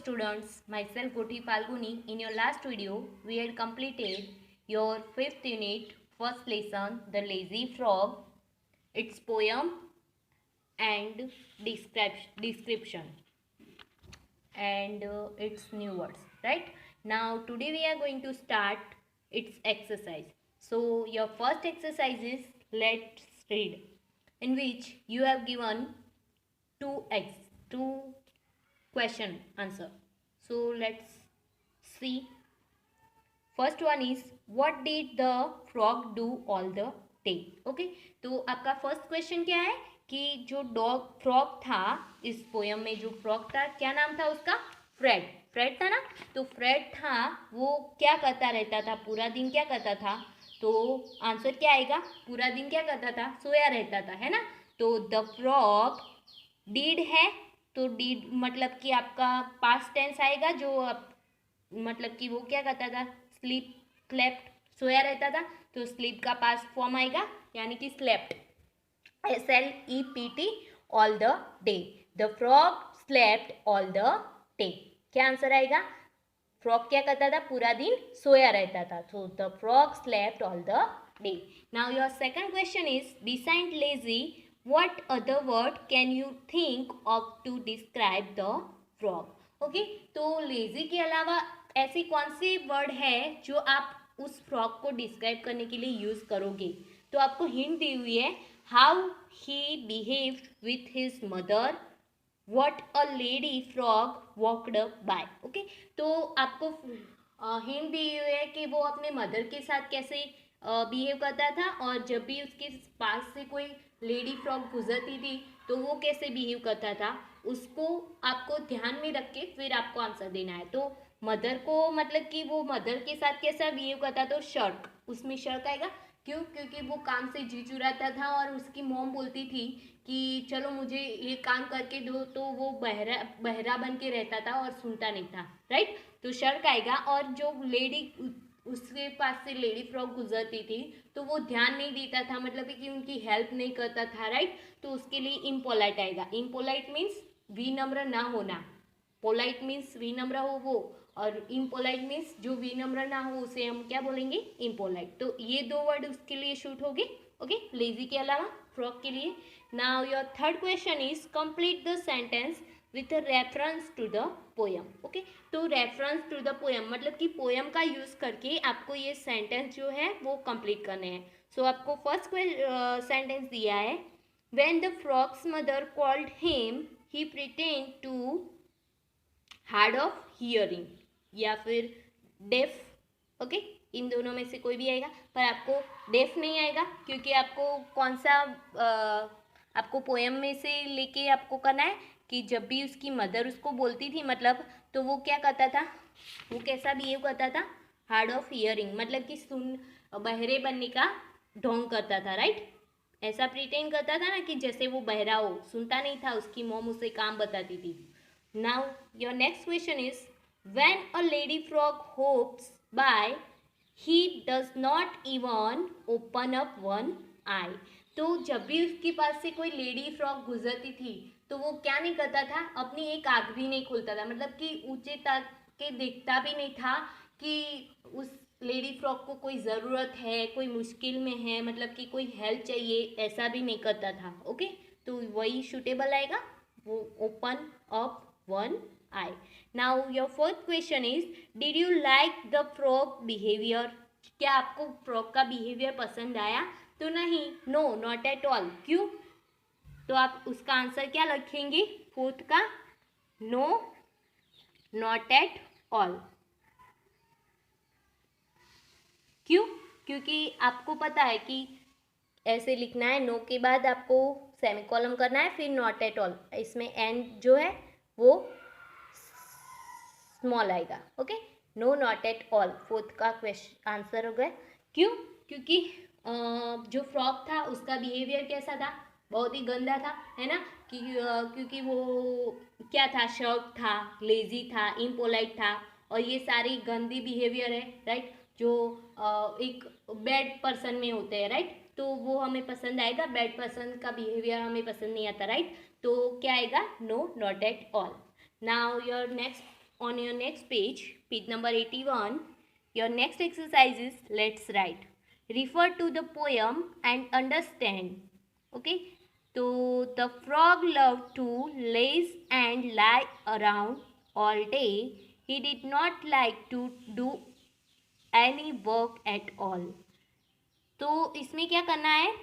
students, myself Goti Falguni. In your last video, we had completed your 5th unit, first lesson, The Lazy Frog, its poem and description and its new words, right? Now today we are going to start its exercise. So your first exercise is let's read, in which you have given two question answer. So let's see. First one is what did the frog do all the day. Okay, तो आपका first question क्या है कि जो dog frog था इस poem में, जो फ्रॉग था क्या नाम था उसका? फ्रेड. फ्रेड था ना. तो फ्रेड था, वो क्या करता रहता था पूरा दिन? क्या करता था? तो आंसर क्या आएगा? पूरा दिन क्या करता था? सोया रहता था, है ना. तो द फ्रॉग डिड है, तो डिड मतलब कि आपका पास्ट टेंस आएगा, जो मतलब कि वो क्या करता था? स्लीप, स्लेप्ट, सोया रहता था. तो स्लीप का पास्ट फॉर्म आएगा, यानी कि slept, SLEPT, all the day. The frog slept all the day. क्या आंसर आएगा? फ्रॉग क्या करता था? पूरा दिन सोया रहता था. So the frog slept all the day. Now your second question is beside lazy what other word can you think of to describe the frog. Okay, तो लेजी के अलावा ऐसी कौन सी वर्ड है जो आप उस फ्रॉग को डिस्क्राइब करने के लिए यूज करोगे? तो आपको हिंट दी हुई है, how he behaved with his mother, what a lady frog walked by. Okay, तो आपको हिंट दी हुई है कि वो अपने मदर के साथ कैसे बिहेव करता था, और जब भी उसके पास से कोई लेडी फ्रॉग गुजरती थी तो वो कैसे बिहेव करता था, उसको आपको ध्यान में रख के फिर आपको आंसर देना है. तो मदर को मतलब कि वो मदर के साथ कैसा बिहेव करता, तो शर्क, उसमें शर्क आएगा. क्यों? क्योंकि वो काम से जी चुराता था और उसकी मॉम बोलती थी कि चलो मुझे ये काम करके दो, तो वो बहरा बहरा बन के रहता था और सुनता नहीं था, राइट. तो शर्क आएगा. और जो लेडी, उसके पास से लेडी फ्रॉग गुजरती थी तो वो ध्यान नहीं देता था, मतलब कि उनकी हेल्प नहीं करता था, राइट. तो उसके लिए इम्पोलाइट आएगा. इम्पोलाइट मीन्स विनम्र ना होना. पोलाइट मीन्स विनम्र हो वो, और इम्पोलाइट मीन्स जो विनम्र ना हो उसे हम क्या बोलेंगे? इम्पोलाइट. तो ये दो वर्ड उसके लिए शूट हो गए. ओके, लेजी के अलावा फ्रॉग के लिए. Now your third question is complete the sentence with reference to the poem. Okay, तो रेफरेंस टू द पोयम मतलब कि पोयम का यूज करके आपको ये सेंटेंस जो है वो कंप्लीट करने हैं. सो आपको फर्स्ट सेंटेंस दिया है, when the frog's mother called him he pretend to hard of hearing, या फिर डेफ. ओके, इन दोनों में से कोई भी आएगा, पर आपको डेफ नहीं आएगा, क्योंकि आपको कौन सा आपको पोएम में से लेके आपको करना है कि जब भी उसकी मदर उसको बोलती थी, मतलब तो वो क्या करता था, वो कैसा बिहेव करता था? हार्ड ऑफ हियरिंग, मतलब कि सुन, बहरे बनने का ढोंग करता था, राइट. ऐसा प्रिटेंड करता था ना कि जैसे वो बहरा हो, सुनता नहीं था, उसकी मॉम उसे काम बताती थी. Now your next question is, when a lady frog hops by, he does not even open up one eye. तो जब भी उसके पास से कोई लेडी फ्रॉग गुजरती थी तो वो क्या नहीं करता था? अपनी एक आँख भी नहीं खोलता था, मतलब कि ऊंचे तक के देखता भी नहीं था कि उस लेडी फ्रॉग को कोई ज़रूरत है, कोई मुश्किल में है, मतलब कि कोई हेल्प चाहिए, ऐसा भी नहीं करता था. ओके, तो वही सुटेबल आएगा, वो open up one eye. Now your fourth question is, did you like the frog behavior? क्या आपको फ्रॉग का बिहेवियर पसंद आया? तो नहीं, नो, नॉट एट ऑल. क्यों? तो आप उसका आंसर क्या लिखेंगे फोर्थ का? No, not at all. क्यों? क्योंकि आपको पता है कि ऐसे लिखना है, नो के बाद आपको सेमीकोलन करना है, फिर नॉट एट ऑल, इसमें एंड जो है वो स्मॉल आएगा. Okay, no, not at all, fourth का क्वेश्चन आंसर हो गया. क्यों? क्योंकि जो फ्रॉग था उसका बिहेवियर कैसा था? बहुत ही गंदा था, है ना. क्योंकि वो क्या था? शर्क था, लेजी था, इम्पोलाइट था, और ये सारी गंदी बिहेवियर है, राइट, जो एक बैड पर्सन में होते हैं, राइट. तो वो हमें पसंद आएगा, बैड पर्सन का बिहेवियर हमें पसंद नहीं आता, राइट. तो क्या आएगा? No, not at all. Now your next on your next page, page number 81, your next exercise is let's write. Refer to the poem and understand. Okay, so the frog loved to laze and lie around all day. He did not like to do any work at all. तो इसमें क्या करना है?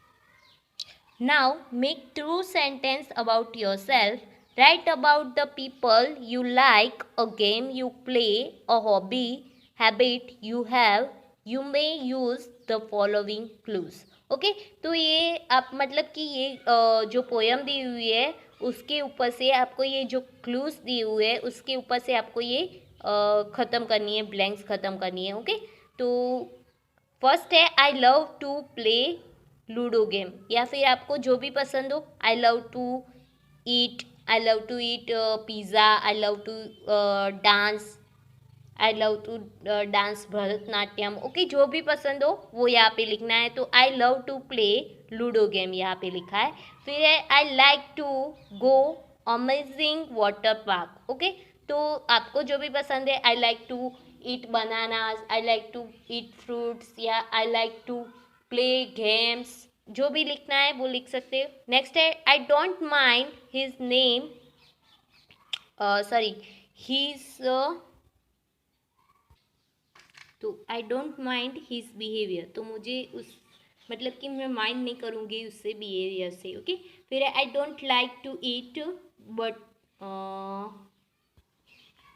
Now make true sentence about yourself. Write about the people you like, a game you play, a hobby, habit you have. You may use the following clues. Okay, तो ये आप मतलब कि ये जो पोयम दी हुई है उसके ऊपर से आपको ये जो क्लूज दिए हुए है उसके ऊपर से आपको ये ख़त्म करनी है, ब्लैंक्स ख़त्म करनी है. ओके, तो फर्स्ट है I love to play ludo game, या फिर आपको जो भी पसंद हो. I love to eat pizza, I love to dance, I love to dance Bharatanatyam. Okay, जो भी पसंद हो वो यहाँ पे लिखना है. तो I love to play ludo game यहाँ पे लिखा है. फिर है I like to go amazing water park. Okay, तो आपको जो भी पसंद है, I like to eat bananas, I like to eat fruits, या I like to play games, जो भी लिखना है वो लिख सकते हो. नेक्स्ट है I don't mind his name, sorry his, तो I don't mind his behaviour, तो मुझे उस मतलब कि मैं माइंड नहीं करूँगी उससे बिहेवियर से. ओके, फिर I don't like to eat but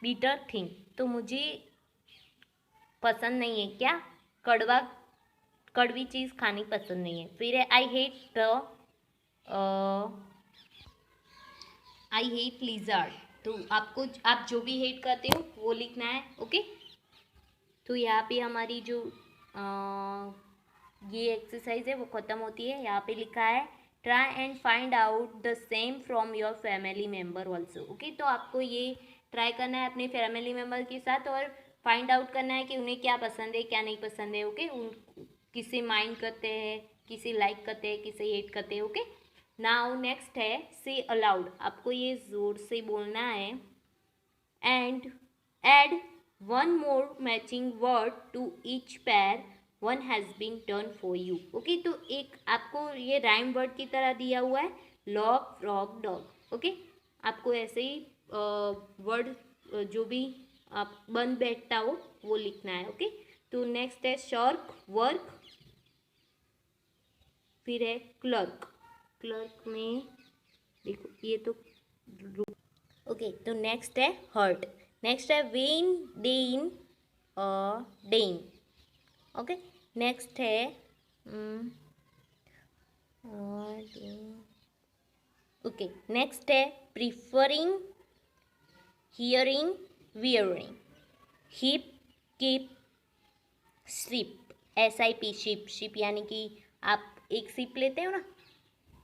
bitter thing, तो मुझे पसंद नहीं है क्या, कड़वी चीज़ खानी पसंद नहीं है. फिर है आई हेट लिजर्ड, तो आपको आप जो भी हेट करते हो वो लिखना है. ओके, तो यहाँ पे हमारी जो ये एक्सरसाइज है वो ख़त्म होती है. यहाँ पे लिखा है try and find out the same from your family member also. Okay, तो आपको ये ट्राई करना है अपने फैमिली मेम्बर के साथ और फाइंड आउट करना है कि उन्हें क्या पसंद है क्या नहीं पसंद है. ओके, उन किसे माइंड करते हैं, किसे लाइक करते हैं, किसे हेट करते हैं. ओके, नाउ नेक्स्ट है से अलाउड, आपको ये ज़ोर से बोलना है. And add one more matching word to each pair, one has been done for you. Okay, तो एक आपको ये राइम वर्ड की तरह दिया हुआ है, लॉग फ्रॉग डॉग. ओके, आपको ऐसे ही वर्ड जो भी आप बन बैठता हो वो लिखना है. ओके, तो नेक्स्ट है शार्क वर्क, फिर है क्लर्क, क्लर्क में देखो ये तो. ओके, तो नेक्स्ट है हर्ट, नेक्स्ट है when then then. Okay, next है ओके, नेक्स्ट है preferring hearing wearing, hip keep ship, SIP ship, ship यानी कि आप एक शिप लेते हो ना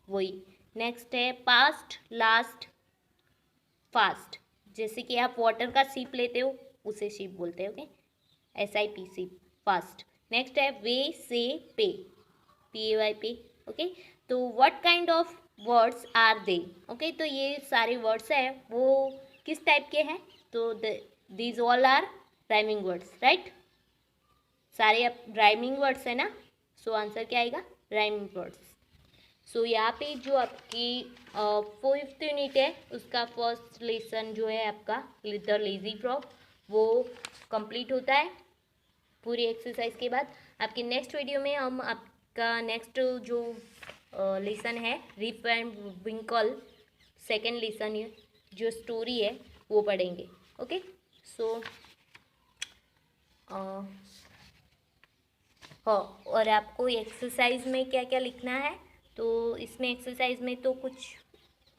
वही. नेक्स्ट है पास्ट लास्ट फास्ट, जैसे कि आप वाटर का सिप लेते हो उसे शिप बोलते हैं. Okay, SIP ship fast. Next है वे से पे, PAY पे. ओके, तो what kind of words are they. Okay, तो ये सारे वर्ड्स है वो किस टाइप के हैं, तो these all are rhyming words, right. सारे राइमिंग वर्ड्स है ना, सो आंसर क्या आएगा, राइमिंग वर्ड्स. सो यहाँ पे जो आपकी 4th यूनिट है उसका फर्स्ट लेसन जो है आपका द लेजी फ्रॉग वो कंप्लीट होता है. पूरी एक्सरसाइज के बाद आपके नेक्स्ट वीडियो में हम आपका नेक्स्ट जो लेसन है रिप एंड विंकल, सेकेंड लेसन जो स्टोरी है वो पढ़ेंगे. ओके, सो हाँ, और आपको एक्सरसाइज में क्या क्या लिखना है, तो इसमें एक्सरसाइज में तो कुछ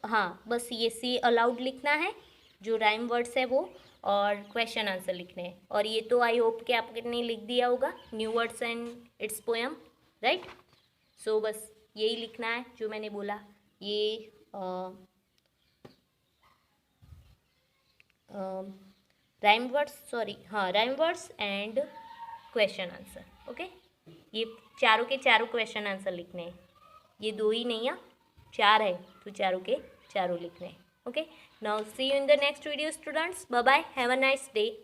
हाँ बस ये सी अलाउड लिखना है, जो राइम वर्ड्स है वो, और क्वेश्चन आंसर लिखने हैं. और ये तो आई होप कि आपने लिख दिया होगा, new words and its poem, right. So बस यही लिखना है जो मैंने बोला, ये राइम वर्ड्स, सॉरी हाँ rhyme words and question answer. Okay, ये चारों के चारों क्वेश्चन आंसर लिखने हैं, ये 2 ही नहीं है 4 है, तो चारों के चारों लिखने हैं. Okay, now see you in the next video, students. Bye bye. Have a nice day.